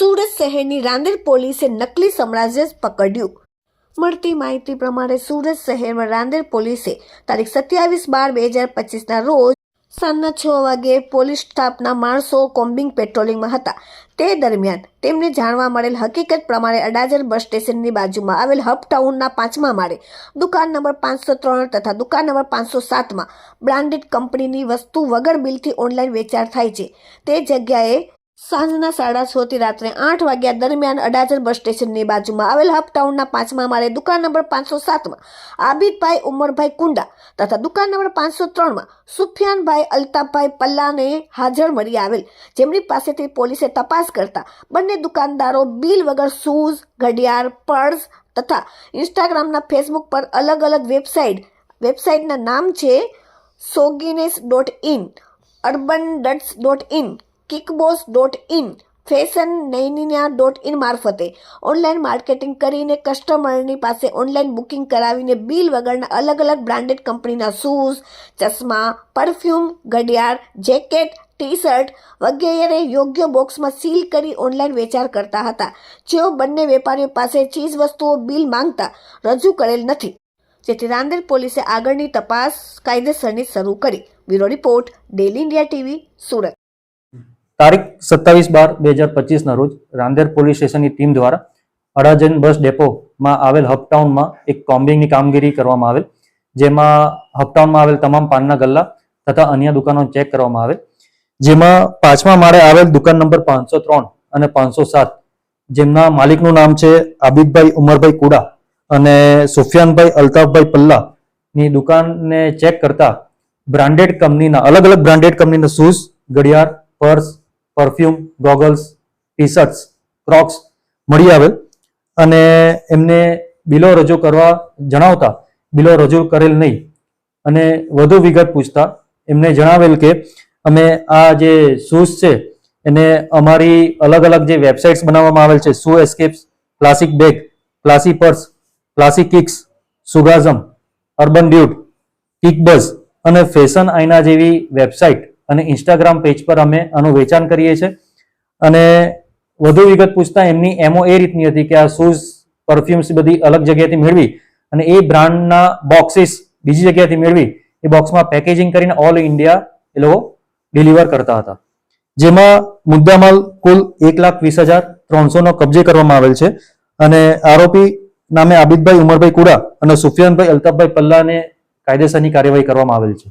સુરત શહેરની રાંદેર પોલીસે નકલી સામ્રાજ્ય પકડ્યું। મળતી માહિતી પ્રમાણે સુરત શહેરમાં રાંદેર પોલીસે તારીખ 27/12/2025ના રોજ સાંજના 6 વાગ્યે પોલીસ સ્ટાફના માણસો કોમ્બિંગ પેટ્રોલિંગમાં હતા। તે દરમિયાન તેમને જાણવા મળેલ હકીકત પ્રમાણે અડાજણ બસ સ્ટેશનની બાજુમાં આવેલ હબ ટાઉનના 5મા માળે દુકાન નંબર 503 તથા દુકાન નંબર 507માં બ્રાન્ડેડ કંપનીની વસ્તુ વગર બિલથી ઓનલાઈન વેચાણ થાય છે। તે જગ્યાએ સાંજના 6:30 થી રાત્રે 8 વાગ્યા દરમિયાન અડાજણ બસ સ્ટેશનની બાજુમાં આવેલ હબ ટાઉનના 5મા માળે દુકાન નંબર 507માં આબિદભાઈ ઉમરભાઈ કુંડા તથા દુકાન નંબર 503માં સુફિયાનભાઈ અલ્તાફભાઈ પલ્લાને હાજર મળી આવેલ, જેમની પાસેથી પોલીસે તપાસ કરતા બંને દુકાનદારો બિલ વગર શૂઝ, ઘડિયાળ, પર્સ તથા ઇન્સ્ટાગ્રામના ફેસબુક પર અલગ અલગ વેબસાઇટના નામ છે soginesh.in, urbanduds.in, kickboss.in, fashionnaininia.in મારફતે ઓનલાઈન માર્કેટિંગ કરીને કસ્ટમરની પાસે ઓનલાઈન બુકિંગ કરાવીને બિલ વગરના અલગ અલગ બ્રાન્ડેડ કંપનીના શૂઝ, ચશ્મા, પરફ્યુમ, ઘડિયાળ, જેકેટ, ટી-શર્ટ વગેરે યોગ્ય બોક્સમાં સીલ કરી ઓનલાઈન વેચાણ કરતા હતા, જેઓ બંને વેપારીઓ પાસે ચીજ વસ્તુઓ બિલ માંગતા રજૂ કરેલ નથી, જેથી રાંદેર પોલીસે આગળની તપાસ કાયદેસરની શરૂ કરી। Bureau report, daily India TV, Surat. તારીખ 27/12/2025 ના રોજ રાંદેર પોલીસ સ્ટેશનની ટીમ દ્વારા અડાજણ બસ ડેપોમાં આવેલ હબટાઉનમાં એક કોમ્બિંગની કામગીરી કરવામાં આવેલ, જેમાં હબટાઉનમાં આવેલ તમામ પાનના ગલ્લા તથા અન્ય દુકાનો ચેક કરવામાં આવેલ, જેમાં 5મા માળે આવેલ દુકાન નંબર 503 અને 507 જેમના માલિકનું નામ છે આબિદભાઈ ઉમરભાઈ કુડા અને સુફિયાનભાઈ અલ્તાફભાઈ પલ્લાની દુકાનને ચેક કરતા બ્રાન્ડેડ કંપનીના અલગ અલગ બ્રાન્ડેડ કંપનીના શૂઝ, ઘડિયાળ, purse, perfume, goggles, T shirts, Crocs મળી આવેલ અને એમને બિલો રજૂ કરવા જણાવતા બિલો રજૂ કરેલ નહીં અને વધુ વિગત પૂછતા એમને જણાવેલ કે અમે આ જે શૂઝ છે એને અમારી અલગ અલગ જે વેબસાઇટ્સ બનાવવામાં આવેલ છે, Shoe Escapes, Classic Bag, Classy Purse, Classic Kicks, સુગાઝમ, અર્બન ડ્યુડ, કિકબઝ અને ફેશન આઈના જેવી વેબસાઇટ અને ઇન્સ્ટાગ્રામ પેજ પર અમે આનું વેચાણ કરીએ છીએ અને વધુ વિગત પૂછતા એમની એમઓ એ રીતની હતી કે આ શૂઝ, પરફ્યુમ્સ બધી અલગ જગ્યાએથી મેળવી અને એ બ્રાન્ડના બોક્સીસ બીજી જગ્યાએથી મેળવી એ બોક્સમાં પેકેજિંગ કરીને ઓલ ઇન્ડિયા એ લોકો ડિલિવર કરતા હતા, જેમાં મુદ્દામાલ કુલ 1,20,300નો કબજે કરવામાં આવેલ છે અને આરોપી નામે આબિદભાઈ ઉમરભાઈ કુડા અને સુફિયાનભાઈ અલ્તાફભાઈ પલ્લાને કાયદેસરની કાર્યવાહી કરવામાં આવેલ છે।